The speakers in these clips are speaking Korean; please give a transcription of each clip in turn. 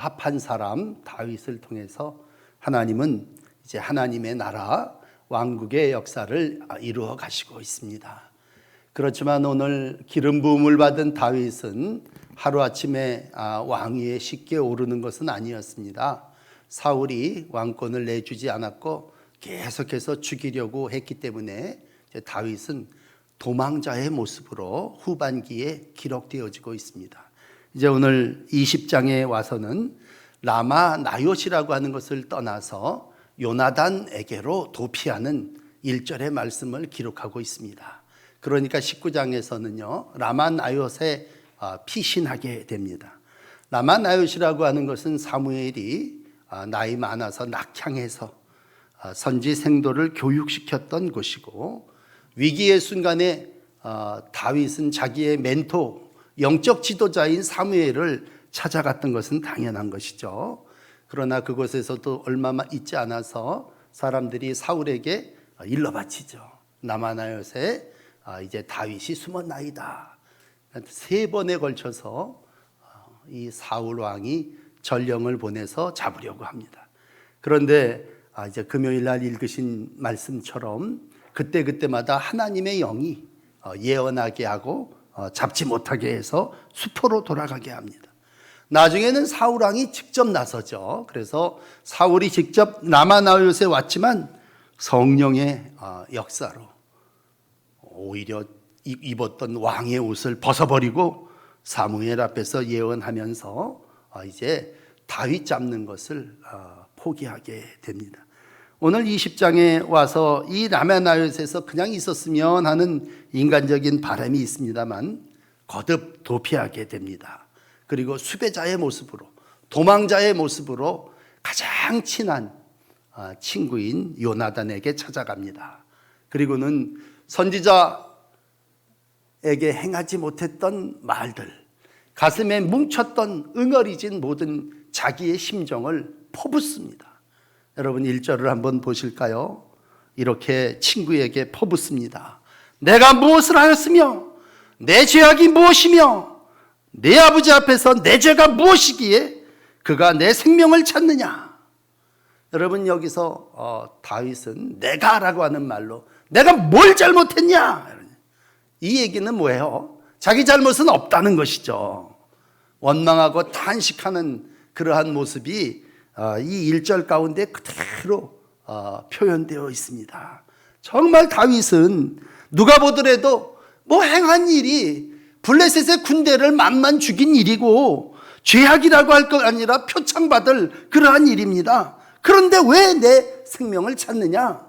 합한 사람 다윗을 통해서 하나님은 이제 하나님의 나라 왕국의 역사를 이루어 가시고 있습니다. 그렇지만 오늘 기름 부음을 받은 다윗은 하루아침에 왕위에 쉽게 오르는 것은 아니었습니다. 사울이 왕권을 내주지 않았고 계속해서 죽이려고 했기 때문에 다윗은 도망자의 모습으로 후반기에 기록되어지고 있습니다. 이제 오늘 20장에 와서는 라마 나요시라고 하는 것을 떠나서 요나단에게로 도피하는 1절의 말씀을 기록하고 있습니다. 그러니까 19장에서는요 라마 나요시에 피신하게 됩니다. 라마 나요시라고 하는 것은 사무엘이 나이 많아서 낙향해서 선지 생도를 교육시켰던 곳이고, 위기의 순간에 다윗은 자기의 멘토 영적 지도자인 사무엘을 찾아갔던 것은 당연한 것이죠. 그러나 그곳에서도 얼마 있지 않아서 사람들이 사울에게 일러 바치죠. 라마나요시에 이제 다윗이 숨었나이다. 3번에 걸쳐서 이 사울 왕이 전령을 보내서 잡으려고 합니다. 그런데 이제 금요일 날 읽으신 말씀처럼 그때마다 하나님의 영이 예언하게 하고 잡지 못하게 해서 수포로 돌아가게 합니다. 나중에는 사울 왕이 직접 나서죠. 그래서 사울이 직접 라마나요시에 왔지만 성령의 역사로 오히려 입었던 왕의 옷을 벗어버리고 사무엘 앞에서 예언하면서 이제 다윗 잡는 것을 포기하게 됩니다. 오늘 20장에 와서 이 라마나요시에서 그냥 있었으면 하는 인간적인 바람이 있습니다만 거듭 도피하게 됩니다. 그리고 수배자의 모습으로, 도망자의 모습으로 가장 친한 친구인 요나단에게 찾아갑니다. 그리고는 선지자에게 행하지 못했던 말들, 가슴에 뭉쳤던 응어리진 모든 자기의 심정을 퍼붓습니다. 여러분 1절을 한번 보실까요? 이렇게 친구에게 퍼붓습니다. 내가 무엇을 하였으며 내 죄악이 무엇이며 내 아버지 앞에서 내 죄가 무엇이기에 그가 내 생명을 찾느냐. 여러분 여기서 다윗은 내가라고 하는 말로 내가 뭘 잘못했냐, 이 얘기는 뭐예요? 자기 잘못은 없다는 것이죠. 원망하고 탄식하는 그러한 모습이 이 1절 가운데 그대로 표현되어 있습니다. 정말 다윗은 누가 보더라도 뭐 행한 일이 블레셋의 군대를 만만 죽인 일이고 죄악이라고 할 것 아니라 표창받을 그러한 일입니다. 그런데 왜 내 생명을 찾느냐?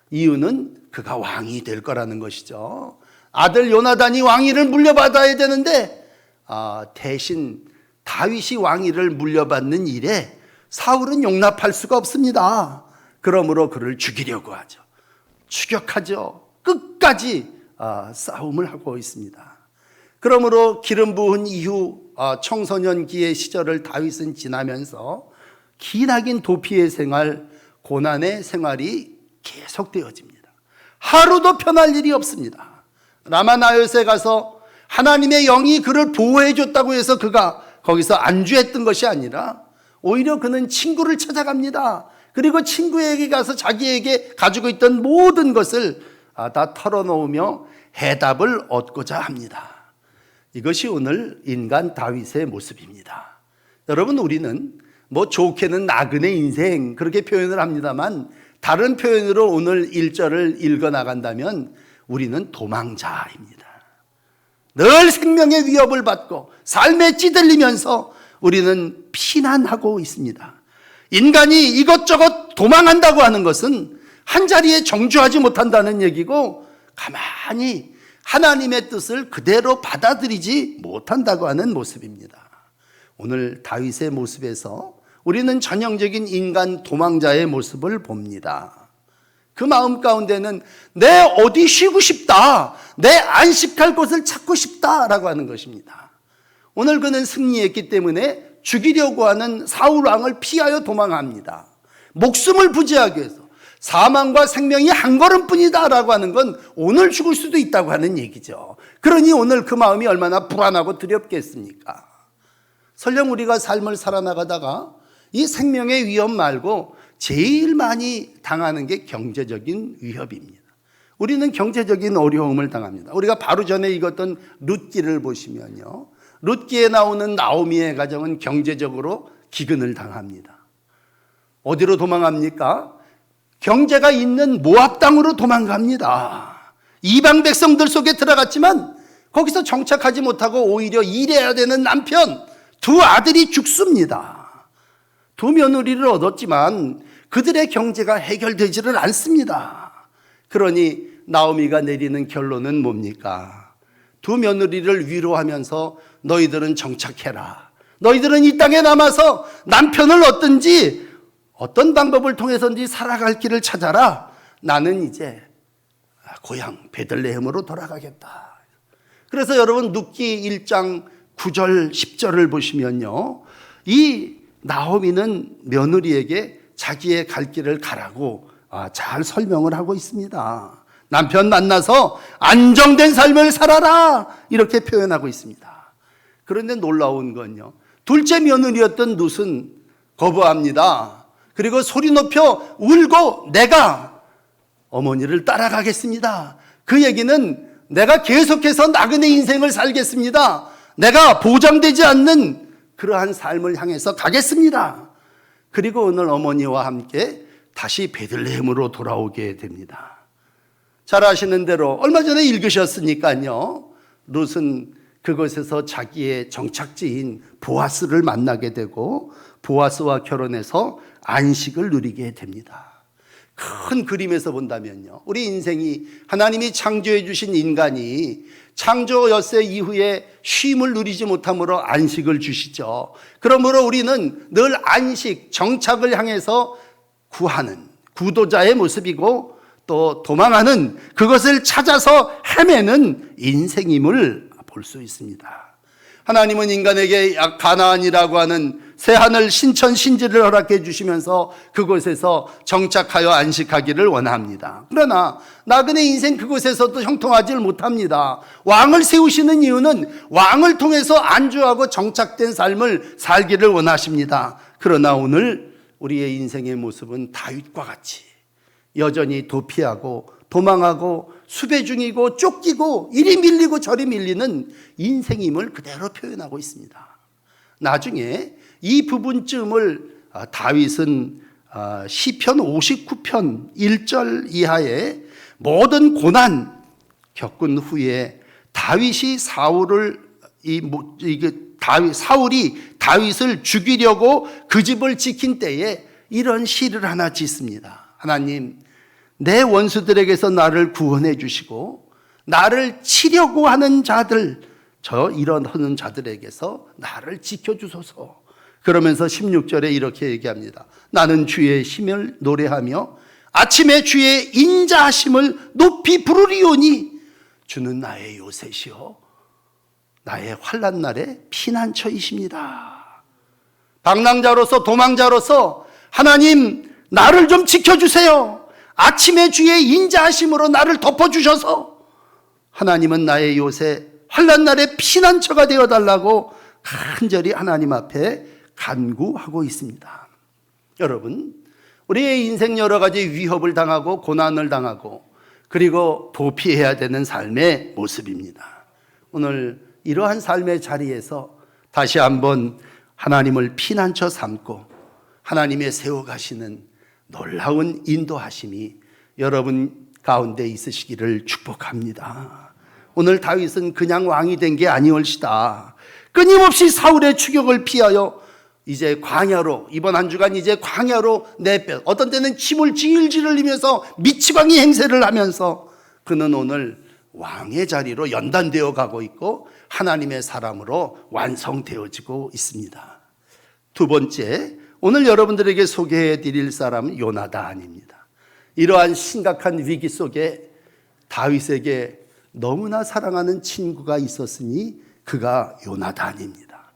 이유는 그가 왕이 될 거라는 것이죠. 아들 요나단이 왕위를 물려받아야 되는데 대신 다윗이 왕위를 물려받는 일에 사울은 용납할 수가 없습니다. 그러므로 그를 죽이려고 하죠. 추격하죠. 끝까지 싸움을 하고 있습니다. 그러므로 기름 부은 이후 청소년기의 시절을 다윗은 지나면서 기나긴 도피의 생활, 고난의 생활이 계속되어집니다. 하루도 편할 일이 없습니다. 라마나요시에 가서 하나님의 영이 그를 보호해 줬다고 해서 그가 거기서 안주했던 것이 아니라 오히려 그는 친구를 찾아갑니다. 그리고 친구에게 가서 자기에게 가지고 있던 모든 것을 다 털어놓으며 해답을 얻고자 합니다. 이것이 오늘 인간 다윗의 모습입니다. 여러분 우리는 뭐 좋게는 나그네 인생 그렇게 표현을 합니다만 다른 표현으로 오늘 1절을 읽어나간다면 우리는 도망자입니다. 늘 생명의 위협을 받고 삶에 찌들리면서 우리는 피난하고 있습니다. 인간이 이것저것 도망한다고 하는 것은 한자리에 정주하지 못한다는 얘기고 가만히 하나님의 뜻을 그대로 받아들이지 못한다고 하는 모습입니다. 오늘 다윗의 모습에서 우리는 전형적인 인간 도망자의 모습을 봅니다. 그 마음 가운데는 내 어디 쉬고 싶다, 내 안식할 곳을 찾고 싶다라고 하는 것입니다. 오늘 그는 승리했기 때문에 죽이려고 하는 사울 왕을 피하여 도망합니다. 목숨을 부지하기 위해서 사망과 생명이 한 걸음뿐이다라고 하는 건 오늘 죽을 수도 있다고 하는 얘기죠. 그러니 오늘 그 마음이 얼마나 불안하고 두렵겠습니까? 설령 우리가 삶을 살아나가다가 이 생명의 위협 말고 제일 많이 당하는 게 경제적인 위협입니다. 우리는 경제적인 어려움을 당합니다. 우리가 바로 전에 읽었던 룻기를 보시면요, 룻기에 나오는 나오미의 가정은 경제적으로 기근을 당합니다. 어디로 도망갑니까? 경제가 있는 모압 땅으로 도망갑니다. 이방 백성들 속에 들어갔지만 거기서 정착하지 못하고 오히려 일해야 되는 남편, 두 아들이 죽습니다. 두 며느리를 얻었지만 그들의 경제가 해결되지를 않습니다. 그러니 나오미가 내리는 결론은 뭡니까? 두 며느리를 위로하면서 너희들은 정착해라. 너희들은 이 땅에 남아서 남편을 얻든지 어떤 방법을 통해서든지 살아갈 길을 찾아라. 나는 이제 고향 베들레헴으로 돌아가겠다. 그래서 여러분 룻기 1장 9절 10절을 보시면요, 이 나오미는 며느리에게 자기의 갈 길을 가라고 잘 설명을 하고 있습니다. 남편 만나서 안정된 삶을 살아라 이렇게 표현하고 있습니다. 그런데 놀라운 건요, 둘째 며느리였던 룻은 거부합니다. 그리고 소리 높여 울고 내가 어머니를 따라가겠습니다. 그 얘기는 내가 계속해서 나그네 인생을 살겠습니다. 내가 보장되지 않는 그러한 삶을 향해서 가겠습니다. 그리고 오늘 어머니와 함께 다시 베들레헴으로 돌아오게 됩니다. 잘 아시는 대로 얼마 전에 읽으셨으니까요, 룻은 그곳에서 자기의 정착지인 보아스를 만나게 되고 보아스와 결혼해서 안식을 누리게 됩니다. 큰 그림에서 본다면요, 우리 인생이 하나님이 창조해 주신 인간이 창조 엿새 이후에 쉼을 누리지 못함으로 안식을 주시죠. 그러므로 우리는 늘 안식, 정착을 향해서 구하는 구도자의 모습이고 또 도망하는, 그것을 찾아서 헤매는 인생임을 볼 수 있습니다. 하나님은 인간에게 가나안이라고 하는 새하늘 신천 신지를 허락해 주시면서 그곳에서 정착하여 안식하기를 원합니다. 그러나 나그네 인생 그곳에서도 형통하지를 못합니다. 왕을 세우시는 이유는 왕을 통해서 안주하고 정착된 삶을 살기를 원하십니다. 그러나 오늘 우리의 인생의 모습은 다윗과 같이 여전히 도피하고 도망하고 수배 중이고 쫓기고 이리 밀리고 저리 밀리는 인생임을 그대로 표현하고 있습니다. 나중에 이 부분쯤을 다윗은 시편 59편 1절 이하에 모든 고난 겪은 후에 다윗이 사울이 다윗을 죽이려고 그 집을 지킨 때에 이런 시를 하나 짓습니다. 하나님, 내 원수들에게서 나를 구원해 주시고 나를 치려고 하는 자들, 이런 하는 자들에게서 나를 지켜주소서. 그러면서 16절에 이렇게 얘기합니다. 나는 주의 힘을 노래하며 아침에 주의 인자하심을 높이 부르리오니 주는 나의 요새시요 나의 환난 날의 피난처이십니다. 방랑자로서 도망자로서 하나님, 나를 좀 지켜주세요. 아침에 주의 인자하심으로 나를 덮어주셔서 하나님은 나의 요새, 환난 날의 피난처가 되어달라고 간절히 하나님 앞에 간구하고 있습니다. 여러분, 우리의 인생 여러 가지 위협을 당하고 고난을 당하고 그리고 도피해야 되는 삶의 모습입니다. 오늘 이러한 삶의 자리에서 다시 한번 하나님을 피난처 삼고 하나님의 세워가시는 놀라운 인도하심이 여러분 가운데 있으시기를 축복합니다. 오늘 다윗은 그냥 왕이 된 게 아니올시다. 끊임없이 사울의 추격을 피하여 이제 광야로, 이번 한 주간 이제 광야로 어떤 때는 침을 질질 흘리면서 미치광이 행세를 하면서 그는 오늘 왕의 자리로 연단되어 가고 있고 하나님의 사람으로 완성되어지고 있습니다. 두 번째, 오늘 여러분들에게 소개해 드릴 사람은 요나단입니다. 이러한 심각한 위기 속에 다윗에게 너무나 사랑하는 친구가 있었으니 그가 요나단입니다.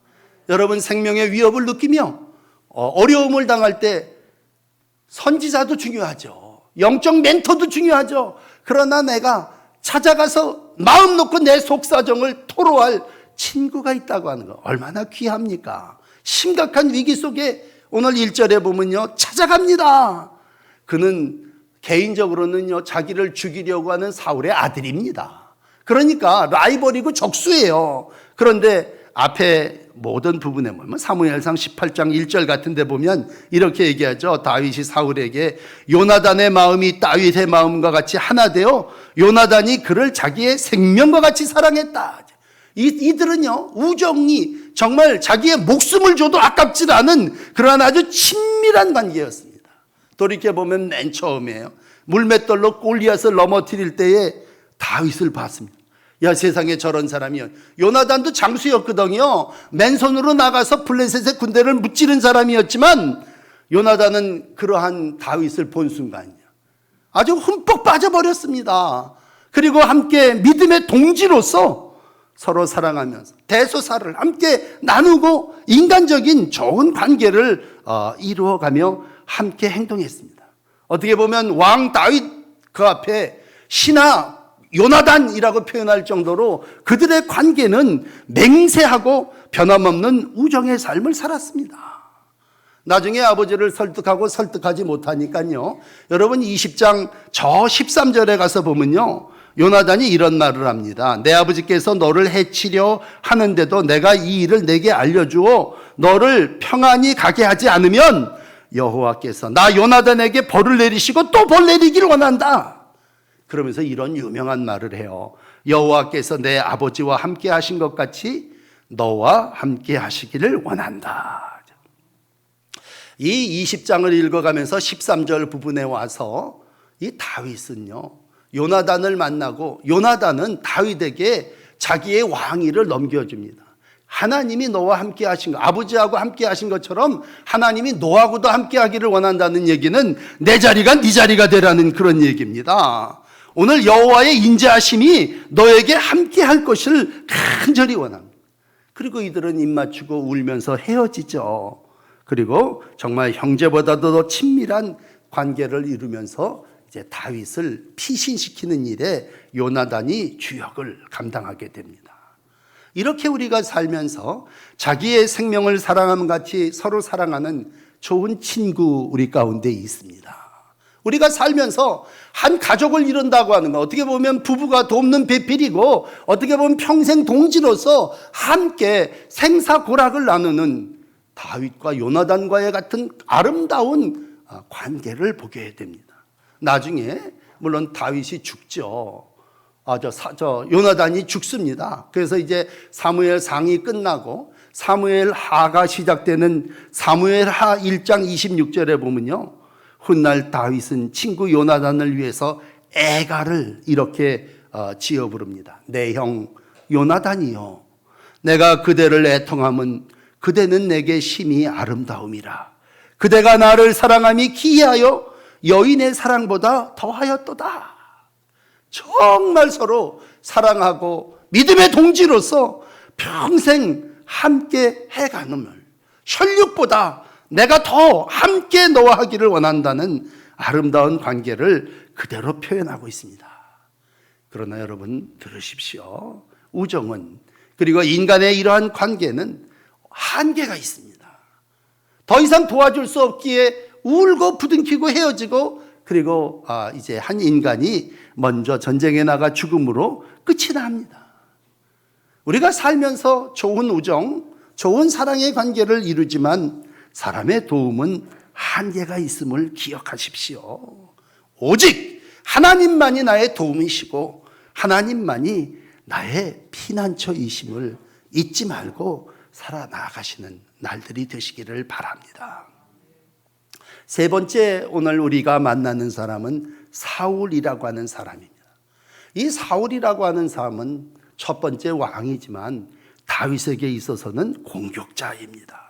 여러분, 생명의 위협을 느끼며 어려움을 당할 때 선지자도 중요하죠. 영적 멘토도 중요하죠. 그러나 내가 찾아가서 마음 놓고 내 속사정을 토로할 친구가 있다고 하는 거 얼마나 귀합니까? 심각한 위기 속에 오늘 1절에 보면요, 찾아갑니다. 그는 개인적으로는요, 자기를 죽이려고 하는 사울의 아들입니다. 그러니까 라이벌이고 적수예요. 그런데 앞에 모든 부분에 보면 사무엘상 18장 1절 같은 데 보면 이렇게 얘기하죠. 다윗이 사울에게 요나단의 마음이 다윗의 마음과 같이 하나 되어 요나단이 그를 자기의 생명과 같이 사랑했다. 이들은요, 우정이 정말 자기의 목숨을 줘도 아깝지 않은 그러한 아주 친밀한 관계였습니다. 돌이켜보면 맨 처음이에요. 물맷돌로 골리앗을 넘어뜨릴 때에 다윗을 봤습니다. 야, 세상에 저런 사람이요. 요나단도 장수였거든요. 맨손으로 나가서 블레셋의 군대를 무찌른 사람이었지만 요나단은 그러한 다윗을 본 순간이요, 아주 흠뻑 빠져버렸습니다. 그리고 함께 믿음의 동지로서 서로 사랑하면서 대소사를 함께 나누고 인간적인 좋은 관계를 이루어가며 함께 행동했습니다. 어떻게 보면 왕 다윗 그 앞에 신하 요나단이라고 표현할 정도로 그들의 관계는 맹세하고 변함없는 우정의 삶을 살았습니다. 나중에 아버지를 설득하고 설득하지 못하니까요, 여러분 20장 저 13절에 가서 보면요, 요나단이 이런 말을 합니다. 내 아버지께서 너를 해치려 하는데도 내가 이 일을 내게 알려주어 너를 평안히 가게 하지 않으면 여호와께서 나 요나단에게 벌을 내리시고 또 벌 내리기를 원한다. 그러면서 이런 유명한 말을 해요. 여호와께서 내 아버지와 함께 하신 것 같이 너와 함께 하시기를 원한다. 이 20장을 읽어가면서 13절 부분에 와서 이 다윗은요, 요나단을 만나고 요나단은 다윗에게 자기의 왕위를 넘겨줍니다. 하나님이 너와 함께 하신 것, 아버지하고 함께 하신 것처럼 하나님이 너하고도 함께 하기를 원한다는 얘기는 내 자리가 네 자리가 되라는 그런 얘기입니다. 오늘 여호와의 인자하심이 너에게 함께 할 것을 간절히 원합니다. 그리고 이들은 입 맞추고 울면서 헤어지죠. 그리고 정말 형제보다도 더 친밀한 관계를 이루면서 이제 다윗을 피신시키는 일에 요나단이 주역을 감당하게 됩니다. 이렇게 우리가 살면서 자기의 생명을 사랑함 같이 서로 사랑하는 좋은 친구 우리 가운데 있습니다. 우리가 살면서 한 가족을 이룬다고 하는 거, 어떻게 보면 부부가 돕는 배필이고 어떻게 보면 평생 동지로서 함께 생사고락을 나누는 다윗과 요나단과의 같은 아름다운 관계를 보게 됩니다. 나중에 물론 다윗이 죽죠. 요나단이 죽습니다. 그래서 이제 사무엘 상이 끝나고 사무엘 하가 시작되는 사무엘 하 1장 26절에 보면요, 훗날 다윗은 친구 요나단을 위해서 애가를 이렇게 지어 부릅니다. 내 형 요나단이요, 내가 그대를 애통함은 그대는 내게 심히 아름다움이라. 그대가 나를 사랑함이 기이하여 여인의 사랑보다 더하였도다. 정말 서로 사랑하고 믿음의 동지로서 평생 함께 해가는 혈육보다 내가 더 함께 너와 하기를 원한다는 아름다운 관계를 그대로 표현하고 있습니다. 그러나 여러분 들으십시오. 우정은, 그리고 인간의 이러한 관계는 한계가 있습니다. 더 이상 도와줄 수 없기에 울고 부둥키고 헤어지고, 그리고 이제 한 인간이 먼저 전쟁에 나가 죽음으로 끝이 납니다. 우리가 살면서 좋은 우정, 좋은 사랑의 관계를 이루지만 사람의 도움은 한계가 있음을 기억하십시오. 오직 하나님만이 나의 도움이시고 하나님만이 나의 피난처이심을 잊지 말고 살아나가시는 날들이 되시기를 바랍니다. 세 번째, 오늘 우리가 만나는 사람은 사울이라고 하는 사람입니다. 이 사울이라고 하는 사람은 첫 번째 왕이지만 다윗에게 있어서는 공격자입니다.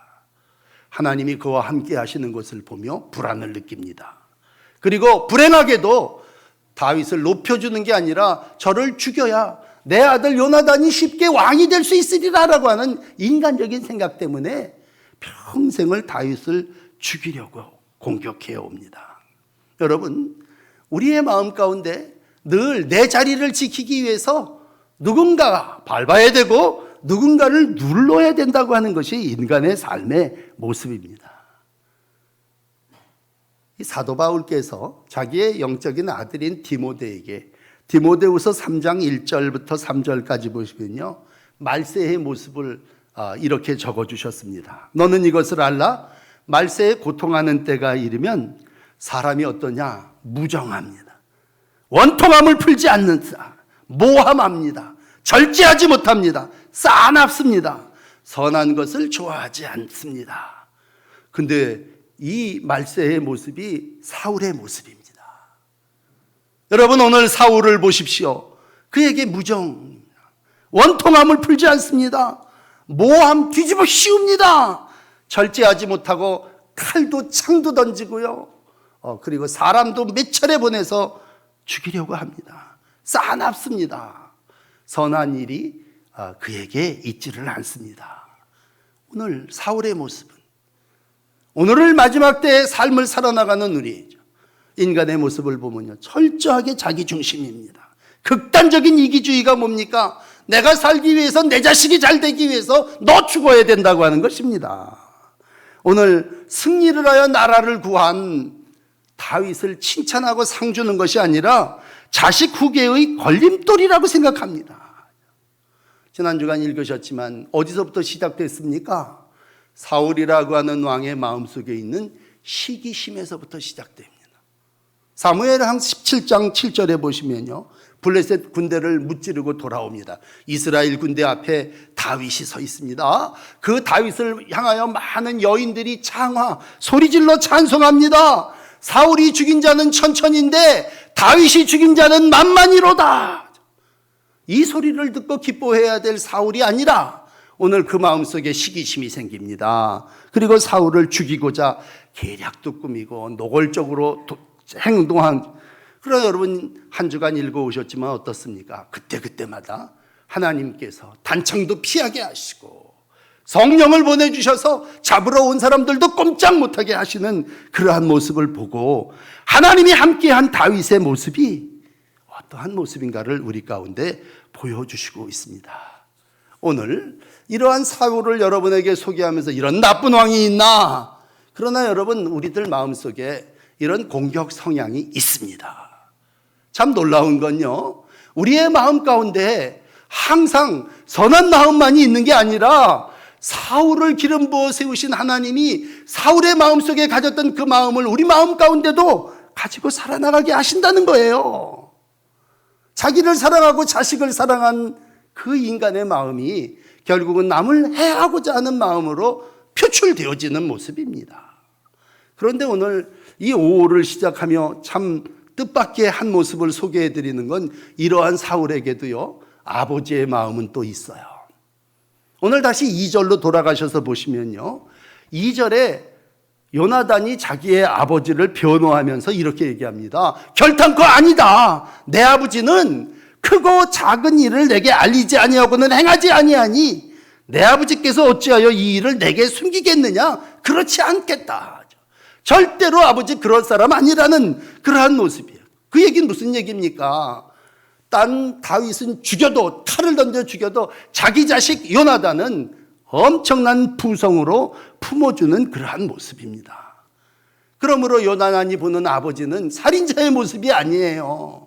하나님이 그와 함께 하시는 것을 보며 불안을 느낍니다. 그리고 불행하게도 다윗을 높여주는 게 아니라 저를 죽여야 내 아들 요나단이 쉽게 왕이 될 수 있으리라라고 하는 인간적인 생각 때문에 평생을 다윗을 죽이려고 공격해 옵니다. 여러분, 우리의 마음 가운데 늘 내 자리를 지키기 위해서 누군가 밟아야 되고 누군가를 눌러야 된다고 하는 것이 인간의 삶의 모습입니다. 이 사도 바울께서 자기의 영적인 아들인 디모데에게 디모데후서 3장 1절부터 3절까지 보시면요, 말세의 모습을 이렇게 적어주셨습니다. 너는 이것을 알라. 말세에 고통하는 때가 이르면 사람이 어떠냐? 무정합니다. 원통함을 풀지 않는다. 모함합니다. 절제하지 못합니다. 싸납습니다. 선한 것을 좋아하지 않습니다. 근데 이 말세의 모습이 사울의 모습입니다. 여러분, 오늘 사울을 보십시오. 그에게 무정, 원통함을 풀지 않습니다. 모함 뒤집어 씌웁니다. 절제하지 못하고 칼도 창도 던지고요. 그리고 사람도 몇 차례 보내서 죽이려고 합니다. 싸납습니다. 선한 일이 그에게 있지를 않습니다. 오늘 사울의 모습은, 오늘을 마지막 때의 삶을 살아나가는 우리 인간의 모습을 보면요, 철저하게 자기중심입니다. 극단적인 이기주의가 뭡니까? 내가 살기 위해서, 내 자식이 잘 되기 위해서 너 죽어야 된다고 하는 것입니다. 오늘 승리를 하여 나라를 구한 다윗을 칭찬하고 상 주는 것이 아니라 자식 후계의 걸림돌이라고 생각합니다. 지난 주간 읽으셨지만 어디서부터 시작됐습니까? 사울이라고 하는 왕의 마음속에 있는 시기심에서부터 시작됩니다. 사무엘상 17장 7절에 보시면요, 블레셋 군대를 무찌르고 돌아옵니다. 이스라엘 군대 앞에 다윗이 서 있습니다. 그 다윗을 향하여 많은 여인들이 창화, 소리질러 찬송합니다. 사울이 죽인 자는 천천인데 다윗이 죽인 자는 만만이로다. 이 소리를 듣고 기뻐해야 될 사울이 아니라 오늘 그 마음속에 시기심이 생깁니다. 그리고 사울을 죽이고자 계략도 꾸미고 노골적으로 행동한. 그러나 여러분, 한 주간 읽어오셨지만 어떻습니까? 그때마다 하나님께서 단창도 피하게 하시고 성령을 보내주셔서 잡으러 온 사람들도 꼼짝 못하게 하시는 그러한 모습을 보고 하나님이 함께한 다윗의 모습이 어떠한 모습인가를 우리 가운데 보여주시고 있습니다. 오늘 이러한 사울을 여러분에게 소개하면서 이런 나쁜 왕이 있나? 그러나 여러분, 우리들 마음속에 이런 공격 성향이 있습니다. 참 놀라운 건요, 우리의 마음 가운데 항상 선한 마음만이 있는 게 아니라 사울을 기름 부어 세우신 하나님이 사울의 마음속에 가졌던 그 마음을 우리 마음 가운데도 가지고 살아나가게 하신다는 거예요. 자기를 사랑하고 자식을 사랑한 그 인간의 마음이 결국은 남을 해하고자 하는 마음으로 표출되어지는 모습입니다. 그런데 오늘 이 5호를 시작하며 참 뜻밖의 한 모습을 소개해 드리는 건 이러한 사울에게도요, 아버지의 마음은 또 있어요. 오늘 다시 2절로 돌아가셔서 보시면요, 2절에 요나단이 자기의 아버지를 변호하면서 이렇게 얘기합니다. 결단코 아니다. 내 아버지는 크고 작은 일을 내게 알리지 아니하고는 행하지 아니하니 내 아버지께서 어찌하여 이 일을 내게 숨기겠느냐? 그렇지 않겠다. 절대로 아버지 그럴 사람 아니라는 그러한 모습이에요. 그 얘기는 무슨 얘기입니까? 딴 다윗은 죽여도, 칼을 던져 죽여도 자기 자식 요나단은 엄청난 부성으로 품어주는 그러한 모습입니다. 그러므로 요나단이 보는 아버지는 살인자의 모습이 아니에요.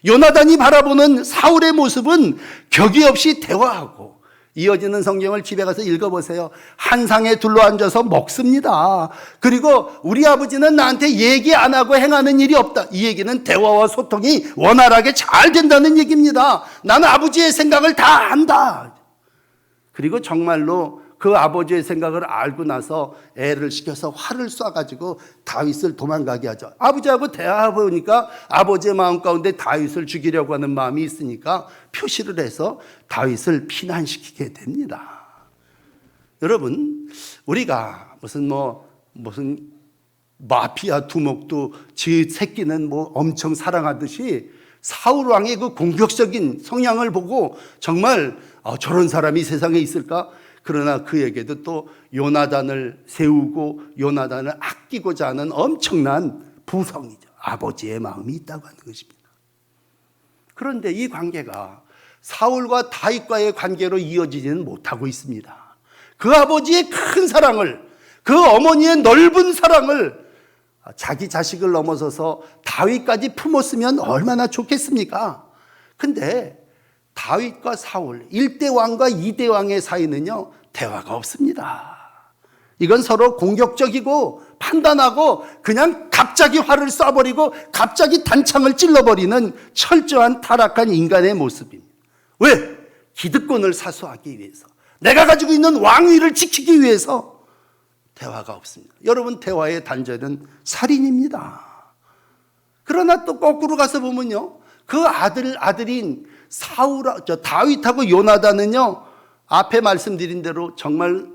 요나단이 바라보는 사울의 모습은 격이 없이 대화하고, 이어지는 성경을 집에 가서 읽어보세요. 한 상에 둘러앉아서 먹습니다. 그리고 우리 아버지는 나한테 얘기 안 하고 행하는 일이 없다. 이 얘기는 대화와 소통이 원활하게 잘 된다는 얘기입니다. 나는 아버지의 생각을 다 안다. 그리고 정말로 그 아버지의 생각을 알고 나서 애를 시켜서 활을 쏴가지고 다윗을 도망가게 하죠. 아버지하고 대화해보니까 아버지의 마음 가운데 다윗을 죽이려고 하는 마음이 있으니까 표시를 해서 다윗을 피난시키게 됩니다. 여러분, 우리가 무슨 마피아 두목도 지 새끼는 엄청 사랑하듯이 사울 왕의 그 공격적인 성향을 보고 정말 저런 사람이 세상에 있을까? 그러나 그에게도 또 요나단을 세우고 요나단을 아끼고자 하는 엄청난 부성이죠. 아버지의 마음이 있다고 하는 것입니다. 그런데 이 관계가 사울과 다윗과의 관계로 이어지지는 못하고 있습니다. 그 아버지의 큰 사랑을, 그 어머니의 넓은 사랑을 자기 자식을 넘어서서 다윗까지 품었으면 얼마나 좋겠습니까? 근데 다윗과 사울, 1대 왕과 2대 왕의 사이는요, 대화가 없습니다. 이건 서로 공격적이고 판단하고 그냥 갑자기 화를 쏴버리고 갑자기 단창을 찔러버리는 철저한 타락한 인간의 모습입니다. 왜? 기득권을 사수하기 위해서, 내가 가지고 있는 왕위를 지키기 위해서 대화가 없습니다. 여러분, 대화의 단절은 살인입니다. 그러나 또 거꾸로 가서 보면요, 그 아들인 다윗하고 요나단은요, 앞에 말씀드린 대로 정말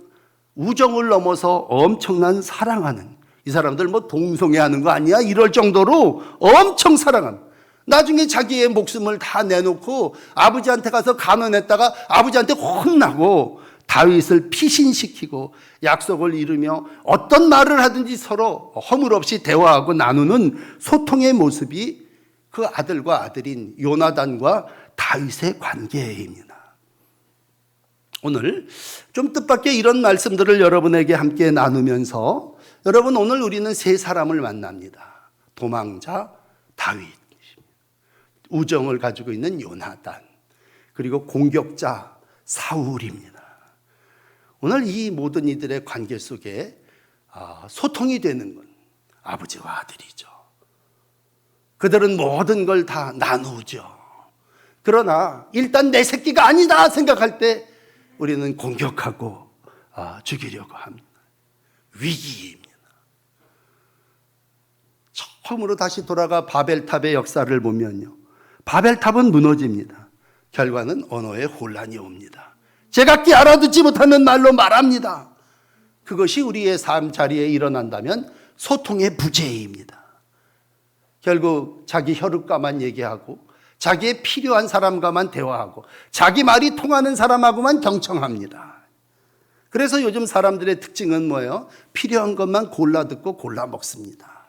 우정을 넘어서 엄청난 사랑하는, 이 사람들 뭐 동성애하는 거 아니야? 이럴 정도로 엄청 사랑합니다. 나중에 자기의 목숨을 다 내놓고 아버지한테 가서 간언했다가 아버지한테 혼나고 다윗을 피신시키고 약속을 이루며 어떤 말을 하든지 서로 허물없이 대화하고 나누는 소통의 모습이 그 아들과 아들인 요나단과 다윗의 관계입니다. 오늘 좀 뜻밖의 이런 말씀들을 여러분에게 함께 나누면서, 여러분, 오늘 우리는 세 사람을 만납니다. 도망자 다윗, 우정을 가지고 있는 요나단, 그리고 공격자 사울입니다. 오늘 이 모든 이들의 관계 속에 소통이 되는 건 아버지와 아들이죠. 그들은 모든 걸 다 나누죠. 그러나 일단 내 새끼가 아니다 생각할 때 우리는 공격하고 죽이려고 합니다. 위기입니다. 처음으로 다시 돌아가 바벨탑의 역사를 보면요, 바벨탑은 무너집니다. 결과는 언어의 혼란이 옵니다. 제각기 알아듣지 못하는 말로 말합니다. 그것이 우리의 삶 자리에 일어난다면 소통의 부재입니다. 결국 자기 혈육과만 얘기하고 자기의 필요한 사람과만 대화하고 자기 말이 통하는 사람하고만 경청합니다. 그래서 요즘 사람들의 특징은 뭐예요? 필요한 것만 골라 듣고 골라 먹습니다.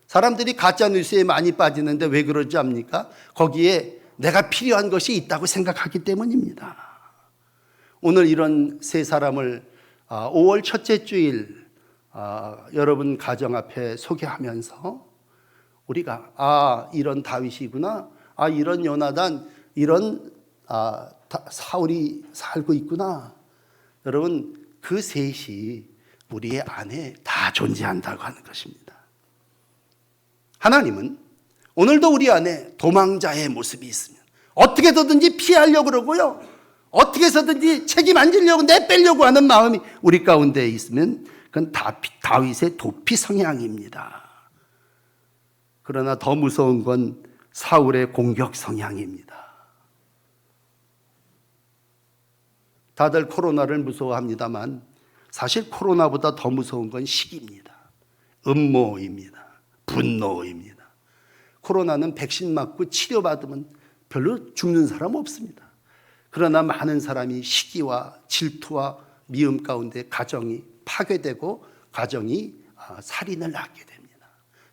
사람들이 가짜 뉴스에 많이 빠지는데 왜 그러지 압니까? 거기에 내가 필요한 것이 있다고 생각하기 때문입니다. 오늘 이런 세 사람을 5월 첫째 주일 여러분 가정 앞에 소개하면서 우리가 이런 다윗이구나, 이런 요나단, 이런 사울이 살고 있구나. 여러분, 그 셋이 우리의 안에 다 존재한다고 하는 것입니다. 하나님은 오늘도 우리 안에 도망자의 모습이 있으면 어떻게 해서든지 피하려고 그러고요, 어떻게 해서든지 책임 안 지려고 내빼려고 하는 마음이 우리 가운데 있으면 그건 다윗의 도피 성향입니다. 그러나 더 무서운 건 사울의 공격 성향입니다. 다들 코로나를 무서워합니다만 사실 코로나보다 더 무서운 건 시기입니다. 음모입니다. 분노입니다. 코로나는 백신 맞고 치료받으면 별로 죽는 사람 없습니다. 그러나 많은 사람이 시기와 질투와 미움 가운데 가정이 파괴되고 가정이 살인을 낳게 됩니다.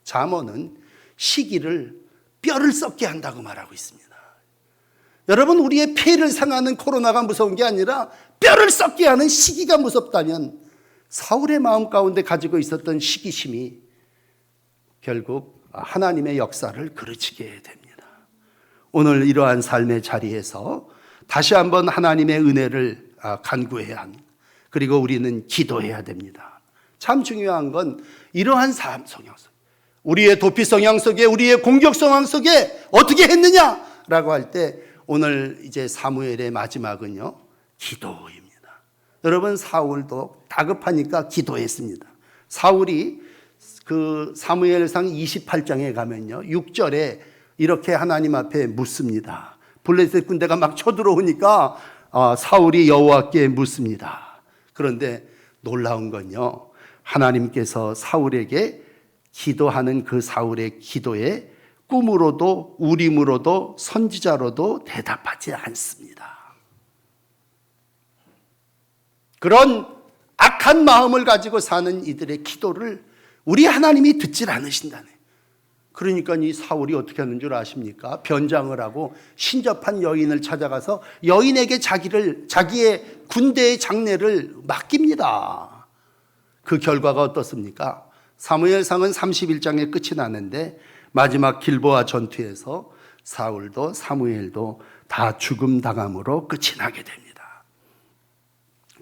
잠언은 시기를 뼈를 썩게 한다고 말하고 있습니다. 여러분, 우리의 폐를 상하는 코로나가 무서운 게 아니라 뼈를 썩게 하는 시기가 무섭다면 사울의 마음 가운데 가지고 있었던 시기심이 결국 하나님의 역사를 그르치게 됩니다. 오늘 이러한 삶의 자리에서 다시 한번 하나님의 은혜를 간구해야 합니다. 그리고 우리는 기도해야 됩니다. 참 중요한 건 이러한 삶 성향 속, 우리의 도피 성향 속에, 우리의 공격 성향 속에 어떻게 했느냐라고 할 때 오늘 이제 사무엘의 마지막은요, 기도입니다. 여러분, 사울도 다급하니까 기도했습니다. 사울이 그 사무엘상 28장에 가면요, 6절에 이렇게 하나님 앞에 묻습니다. 블레셋 군대가 막 쳐들어오니까 사울이 여호와께 묻습니다. 그런데 놀라운 건요, 하나님께서 사울에게 기도하는 그 사울의 기도에 꿈으로도 우림으로도 선지자로도 대답하지 않습니다. 그런 악한 마음을 가지고 사는 이들의 기도를 우리 하나님이 듣질 않으신다네. 그러니까 이 사울이 어떻게 하는 줄 아십니까? 변장을 하고 신접한 여인을 찾아가서 여인에게 자기의 군대의 장례를 맡깁니다. 그 결과가 어떻습니까? 사무엘상은 31장에 끝이 나는데 마지막 길보아 전투에서 사울도 사무엘도 다 죽음 당함으로 끝이 나게 됩니다.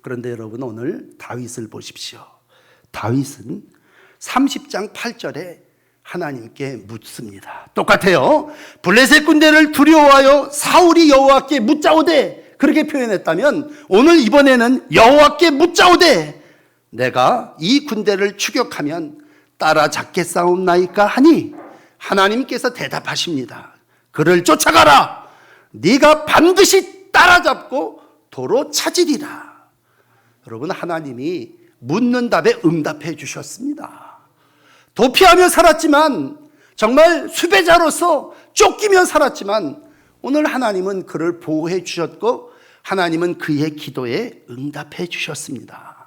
그런데 여러분, 오늘 다윗을 보십시오. 다윗은 30장 8절에 하나님께 묻습니다. 똑같아요. 블레셋 군대를 두려워하여 사울이 여호와께 묻자오되, 그렇게 표현했다면 오늘 이번에는 여호와께 묻자오되 내가 이 군대를 추격하면 따라잡겠사옵나이까 하니 하나님께서 대답하십니다. 그를 쫓아가라. 네가 반드시 따라잡고 도로 찾으리라. 여러분, 하나님이 묻는 답에 응답해 주셨습니다. 도피하며 살았지만, 정말 수배자로서 쫓기며 살았지만 오늘 하나님은 그를 보호해 주셨고 하나님은 그의 기도에 응답해 주셨습니다.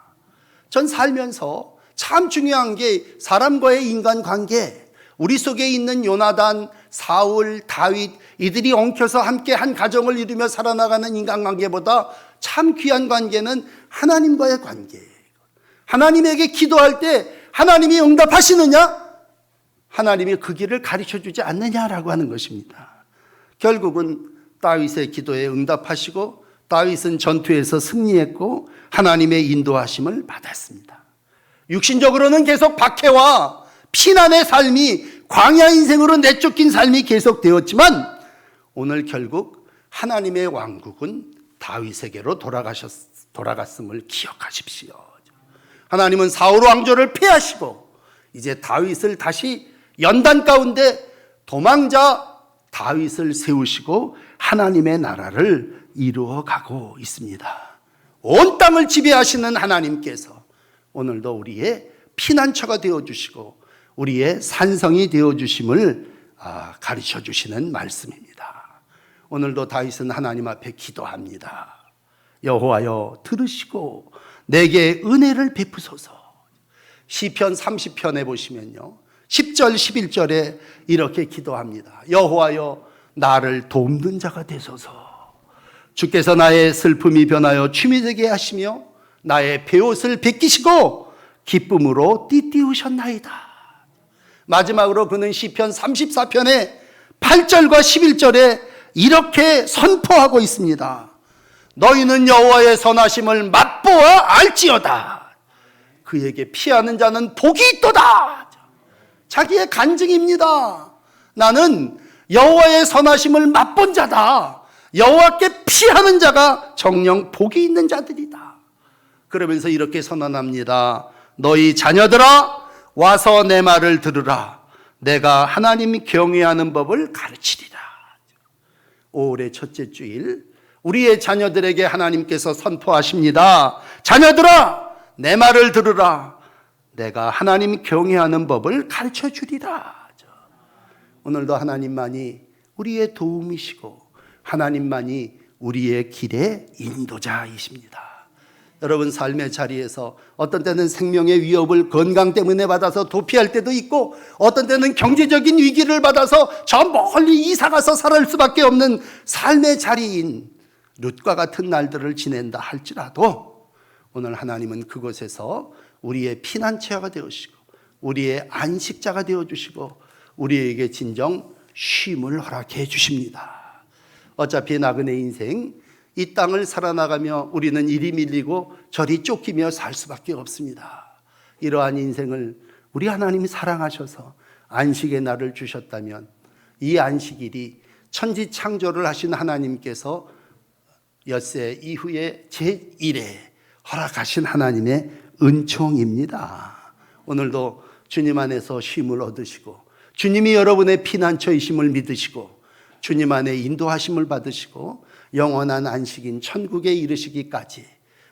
전 살면서 참 중요한 게 사람과의 인간관계, 우리 속에 있는 요나단, 사울, 다윗, 이들이 엉켜서 함께 한 가정을 이루며 살아나가는 인간관계보다 참 귀한 관계는 하나님과의 관계예요. 하나님에게 기도할 때 하나님이 응답하시느냐? 하나님이 그 길을 가르쳐주지 않느냐라고 하는 것입니다. 결국은 다윗의 기도에 응답하시고 다윗은 전투에서 승리했고 하나님의 인도하심을 받았습니다. 육신적으로는 계속 박해와 피난의 삶이, 광야 인생으로 내쫓긴 삶이 계속되었지만 오늘 결국 하나님의 왕국은 다윗에게로 돌아갔음을 기억하십시오. 하나님은 사울 왕조를 패하시고 이제 다윗을 다시 연단 가운데 도망자 다윗을 세우시고 하나님의 나라를 이루어가고 있습니다. 온 땅을 지배하시는 하나님께서 오늘도 우리의 피난처가 되어주시고 우리의 산성이 되어주심을 가르쳐 주시는 말씀입니다. 오늘도 다윗은 하나님 앞에 기도합니다. 여호와여 들으시고 내게 은혜를 베푸소서. 시편 30편에 보시면요 10절 11절에 이렇게 기도합니다. 여호와여 나를 돕는 자가 되소서. 주께서 나의 슬픔이 변하여 춤이 되게 하시며 나의 베옷을 벗기시고 기쁨으로 띠띠우셨나이다. 마지막으로 그는 시편 34편에 8절과 11절에 이렇게 선포하고 있습니다. 너희는 여호와의 선하심을 맛보아 알지어다. 그에게 피하는 자는 복이 있도다. 자기의 간증입니다. 나는 여호와의 선하심을 맛본 자다. 여호와께 피하는 자가 정녕 복이 있는 자들이다. 그러면서 이렇게 선언합니다. 너희 자녀들아 와서 내 말을 들으라. 내가 하나님 경외하는 법을 가르치리라. 5월의 첫째 주일 우리의 자녀들에게 하나님께서 선포하십니다. 자녀들아 내 말을 들으라. 내가 하나님 경외하는 법을 가르쳐 주리라. 오늘도 하나님만이 우리의 도움이시고 하나님만이 우리의 길의 인도자이십니다. 여러분 삶의 자리에서 어떤 때는 생명의 위협을 건강 때문에 받아서 도피할 때도 있고 어떤 때는 경제적인 위기를 받아서 저 멀리 이사가서 살 수밖에 없는 삶의 자리인 룻과 같은 날들을 지낸다 할지라도 오늘 하나님은 그곳에서 우리의 피난처가 되어주시고 우리의 안식자가 되어주시고 우리에게 진정 쉼을 허락해 주십니다. 어차피 나그네 인생 이 땅을 살아나가며 우리는 이리 밀리고 저리 쫓기며 살 수밖에 없습니다. 이러한 인생을 우리 하나님이 사랑하셔서 안식의 날을 주셨다면 이 안식일이 천지 창조를 하신 하나님께서 엿새 이후에 제1회 허락하신 하나님의 은총입니다. 오늘도 주님 안에서 쉼을 얻으시고 주님이 여러분의 피난처이심을 믿으시고 주님 안에 인도하심을 받으시고 영원한 안식인 천국에 이르시기까지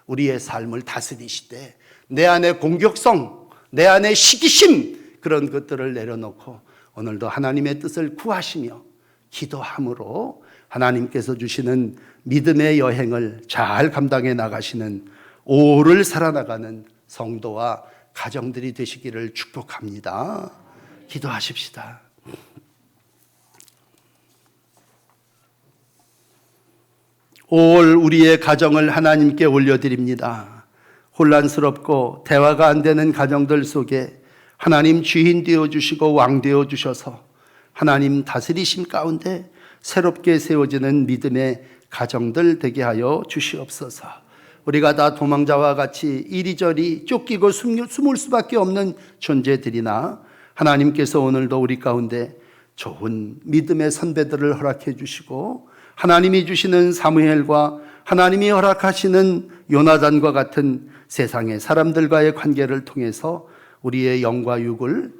우리의 삶을 다스리시되 내 안에 공격성, 내 안에 시기심 그런 것들을 내려놓고 오늘도 하나님의 뜻을 구하시며 기도함으로 하나님께서 주시는 믿음의 여행을 잘 감당해 나가시는 5월을 살아나가는 성도와 가정들이 되시기를 축복합니다. 기도하십시다. 올 우리의 가정을 하나님께 올려드립니다. 혼란스럽고 대화가 안 되는 가정들 속에 하나님 주인 되어주시고 왕 되어주셔서 하나님 다스리심 가운데 새롭게 세워지는 믿음의 가정들 되게 하여 주시옵소서. 우리가 다 도망자와 같이 이리저리 쫓기고 숨을 수밖에 없는 존재들이나 하나님께서 오늘도 우리 가운데 좋은 믿음의 선배들을 허락해 주시고 하나님이 주시는 사무엘과 하나님이 허락하시는 요나단과 같은 세상의 사람들과의 관계를 통해서 우리의 영과 육을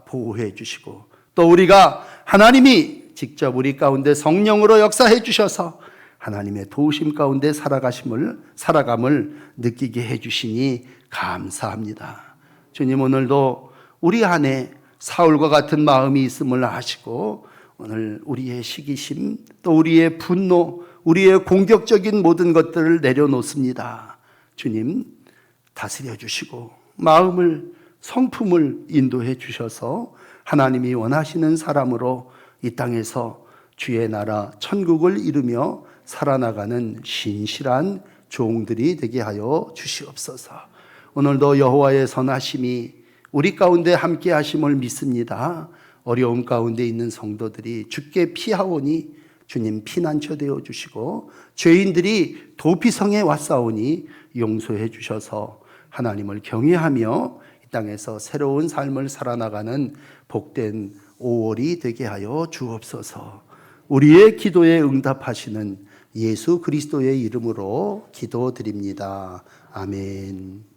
보호해 주시고 또 우리가 하나님이 직접 우리 가운데 성령으로 역사해 주셔서 하나님의 도우심 가운데 살아감을 느끼게 해 주시니 감사합니다. 주님, 오늘도 우리 안에 사울과 같은 마음이 있음을 아시고 오늘 우리의 시기심 또 우리의 분노 우리의 공격적인 모든 것들을 내려놓습니다. 주님, 다스려 주시고 마음을 성품을 인도해 주셔서 하나님이 원하시는 사람으로 이 땅에서 주의 나라 천국을 이루며 살아나가는 신실한 종들이 되게 하여 주시옵소서. 오늘도 여호와의 선하심이 우리 가운데 함께 하심을 믿습니다. 어려움 가운데 있는 성도들이 주께 피하오니 주님 피난처 되어 주시고 죄인들이 도피성에 왔사오니 용서해 주셔서 하나님을 경외하며 이 땅에서 새로운 삶을 살아나가는 복된 5월이 되게 하여 주옵소서. 우리의 기도에 응답하시는 예수 그리스도의 이름으로 기도드립니다. 아멘.